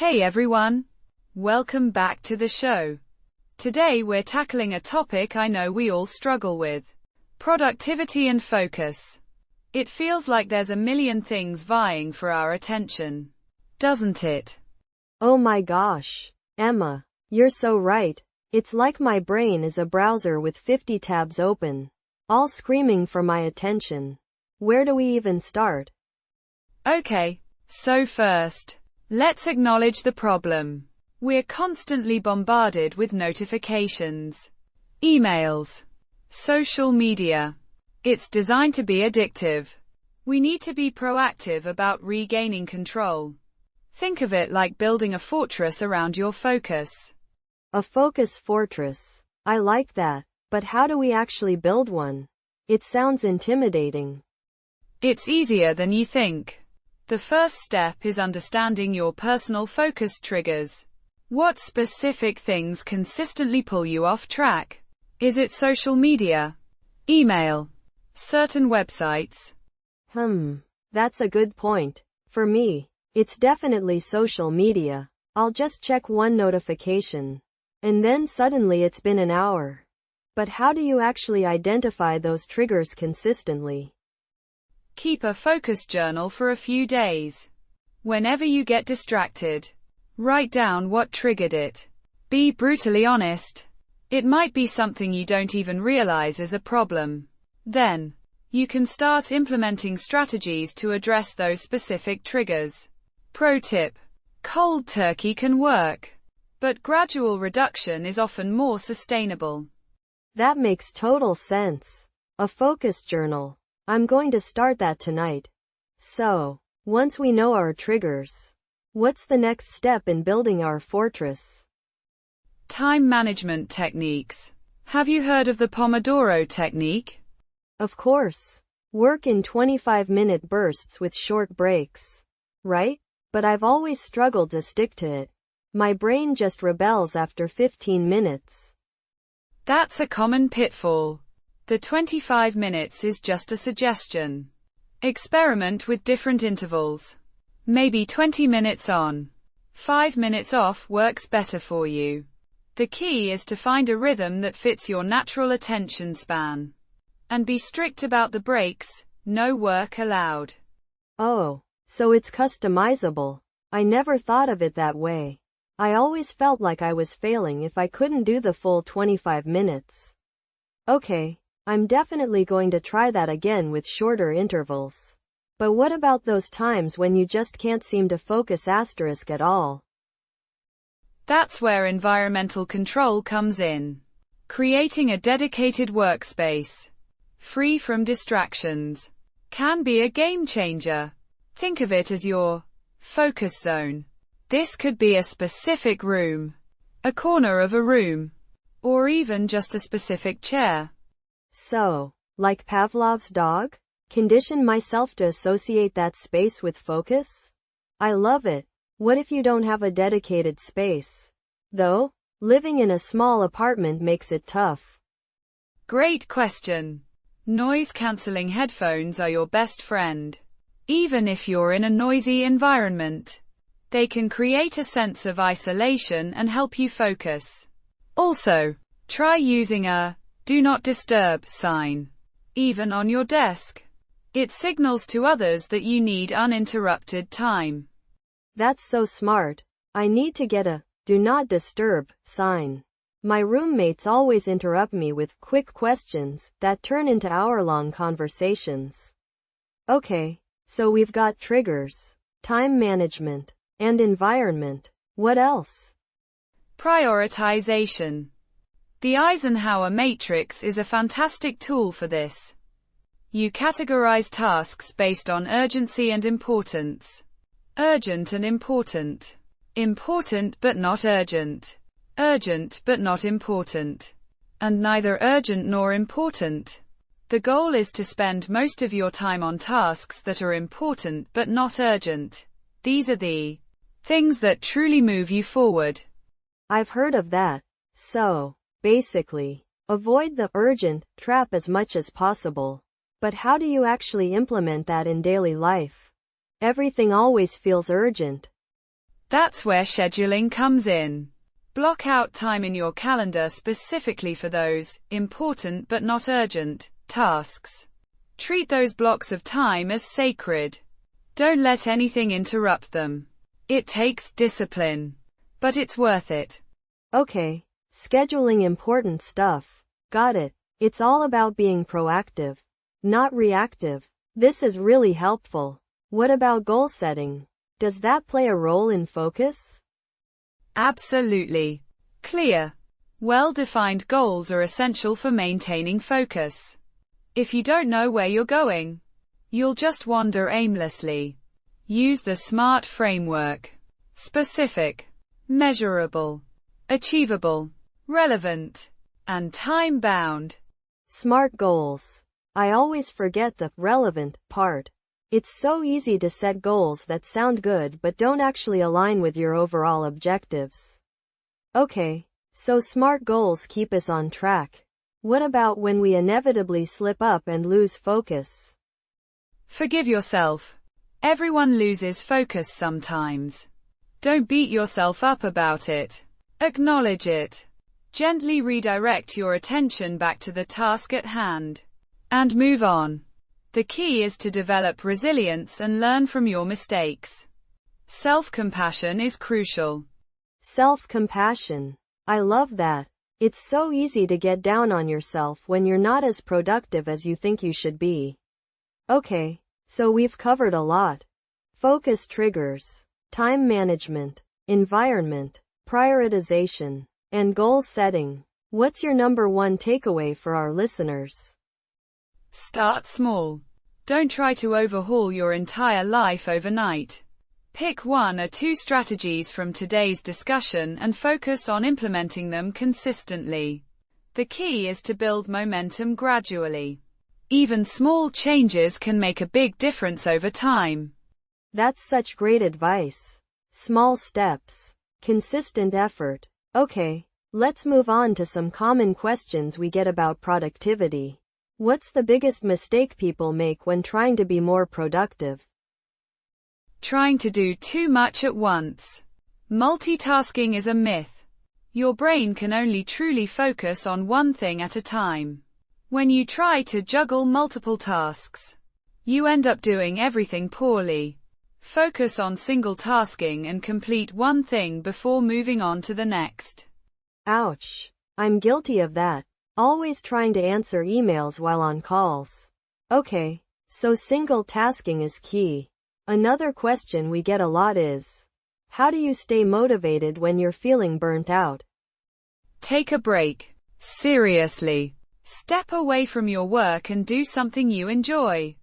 Hey everyone! Welcome back to the show. Today we're tackling a topic I know we all struggle with. Productivity and focus. It feels like there's a million things vying for our attention, doesn't it? Oh my gosh, Emma, you're so right. It's like my brain is a browser with 50 tabs open, all screaming for my attention. Where do we even start? Okay, so first, let's acknowledge the problem. We're constantly bombarded with notifications, emails, social media. It's designed to be addictive. We need to be proactive about regaining control. Think of it like building a fortress around your focus. A focus fortress. I like that. But how do we actually build one? It sounds intimidating. It's easier than you think. The first step is understanding your personal focus triggers. What specific things consistently pull you off track? Is it social media? Email? Certain websites? That's a good point. For me, it's definitely social media. I'll just check one notification, and then suddenly it's been an hour. But how do you actually identify those triggers consistently? Keep a focus journal for a few days. Whenever you get distracted, write down what triggered it. Be brutally honest. It might be something you don't even realize is a problem. Then, you can start implementing strategies to address those specific triggers. Pro tip: cold turkey can work, but gradual reduction is often more sustainable. That makes total sense. A focus journal. I'm going to start that tonight. So, once we know our triggers, what's the next step in building our fortress? Time management techniques. Have you heard of the Pomodoro technique? Of course. Work in 25-minute bursts with short breaks. Right? But I've always struggled to stick to it. My brain just rebels after 15 minutes. That's a common pitfall. The 25 minutes is just a suggestion. Experiment with different intervals. Maybe 20 minutes on, 5 minutes off works better for you. The key is to find a rhythm that fits your natural attention span. And be strict about the breaks, no work allowed. Oh, so it's customizable. I never thought of it that way. I always felt like I was failing if I couldn't do the full 25 minutes. Okay, I'm definitely going to try that again with shorter intervals. But what about those times when you just can't seem to focus at all? That's where environmental control comes in. Creating a dedicated workspace, free from distractions, can be a game changer. Think of it as your focus zone. This could be a specific room, a corner of a room, or even just a specific chair. So, like Pavlov's dog? Condition myself to associate that space with focus? I love it. What if you don't have a dedicated space? Though, living in a small apartment makes it tough. Great question. Noise-canceling headphones are your best friend. Even if you're in a noisy environment, they can create a sense of isolation and help you focus. Also, try using a "Do not disturb" sign, even on your desk. It signals to others that you need uninterrupted time. That's so smart. I need to get a "Do not disturb" sign. My roommates always interrupt me with quick questions that turn into hour-long conversations. Okay, so we've got triggers, time management, and environment. What else? Prioritization. The Eisenhower matrix is a fantastic tool for this. You categorize tasks based on urgency and importance. Urgent and important. Important but not urgent. Urgent but not important. And neither urgent nor important. The goal is to spend most of your time on tasks that are important but not urgent. These are the things that truly move you forward. I've heard of that. So, basically, avoid the urgent trap as much as possible. But how do you actually implement that in daily life? Everything always feels urgent. That's where scheduling comes in. Block out time in your calendar specifically for those important but not urgent tasks. Treat those blocks of time as sacred. Don't let anything interrupt them. It takes discipline, but it's worth it. Okay, scheduling important stuff. Got it. It's all about being proactive, not reactive. This is really helpful. What about goal setting? Does that play a role in focus? Absolutely. Clear, well-defined goals are essential for maintaining focus. If you don't know where you're going, you'll just wander aimlessly. Use the SMART framework. Specific, measurable, achievable, relevant, and time-bound. SMART goals. I always forget the relevant part. It's so easy to set goals that sound good but don't actually align with your overall objectives. Okay, so SMART goals keep us on track. What about when we inevitably slip up and lose focus? Forgive yourself. Everyone loses focus sometimes. Don't beat yourself up about it. Acknowledge it. Gently redirect your attention back to the task at hand. And move on. The key is to develop resilience and learn from your mistakes. Self-compassion is crucial. Self-compassion. I love that. It's so easy to get down on yourself when you're not as productive as you think you should be. Okay, so we've covered a lot. Focus triggers, time management, environment, prioritization, and goal setting. What's your number one takeaway for our listeners? Start small. Don't try to overhaul your entire life overnight. Pick one or two strategies from today's discussion and focus on implementing them consistently. The key is to build momentum gradually. Even small changes can make a big difference over time. That's such great advice. Small steps, consistent effort. Okay, let's move on to some common questions we get about productivity. What's the biggest mistake people make when trying to be more productive? Trying to do too much at once. Multitasking is a myth. Your brain can only truly focus on one thing at a time. When you try to juggle multiple tasks, you end up doing everything poorly. Focus on single tasking and complete one thing before moving on to the next. Ouch. I'm guilty of that. Always trying to answer emails while on calls. Okay, so single tasking is key. Another question we get a lot is, how do you stay motivated when you're feeling burnt out? Take a break. Seriously. Step away from your work and do something you enjoy.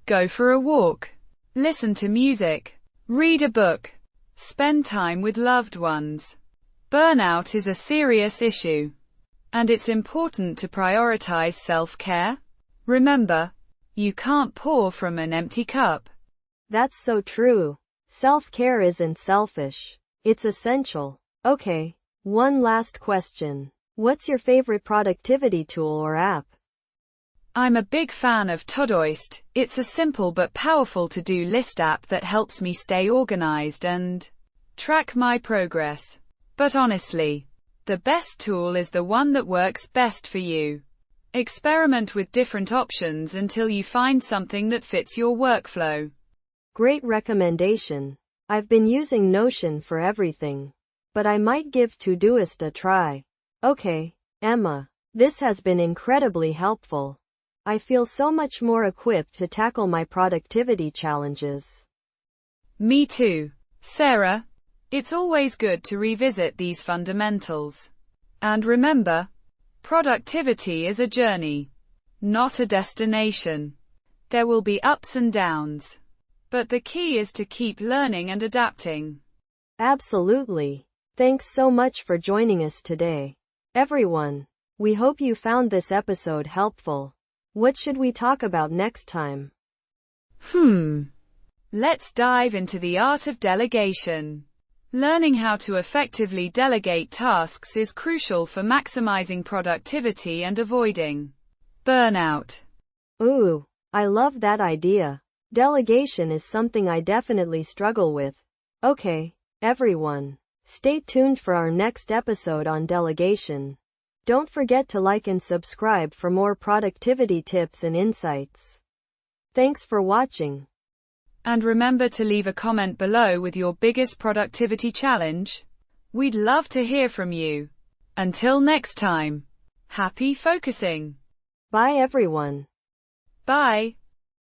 Go for a walk. Listen to music. Read a book. Spend time with loved ones. Burnout is a serious issue, and it's important to prioritize self-care. Remember, you can't pour from an empty cup. That's so true. Self-care isn't selfish. It's essential. Okay, one last question. What's your favorite productivity tool or app? I'm a big fan of Todoist. It's a simple but powerful to-do list app that helps me stay organized and track my progress. But honestly, the best tool is the one that works best for you. Experiment with different options until you find something that fits your workflow. Great recommendation. I've been using Notion for everything, but I might give Todoist a try. Okay, Emma, this has been incredibly helpful. I feel so much more equipped to tackle my productivity challenges. Me too, Sarah. It's always good to revisit these fundamentals. And remember, productivity is a journey, not a destination. There will be ups and downs, but the key is to keep learning and adapting. Absolutely. Thanks so much for joining us today. Everyone, we hope you found this episode helpful. What should we talk about next time? Let's dive into the art of delegation. Learning how to effectively delegate tasks is crucial for maximizing productivity and avoiding burnout. Ooh, I love that idea. Delegation is something I definitely struggle with. Okay, everyone. Stay tuned for our next episode on delegation. Don't forget to like and subscribe for more productivity tips and insights. Thanks for watching. And remember to leave a comment below with your biggest productivity challenge. We'd love to hear from you. Until next time, happy focusing. Bye everyone. Bye.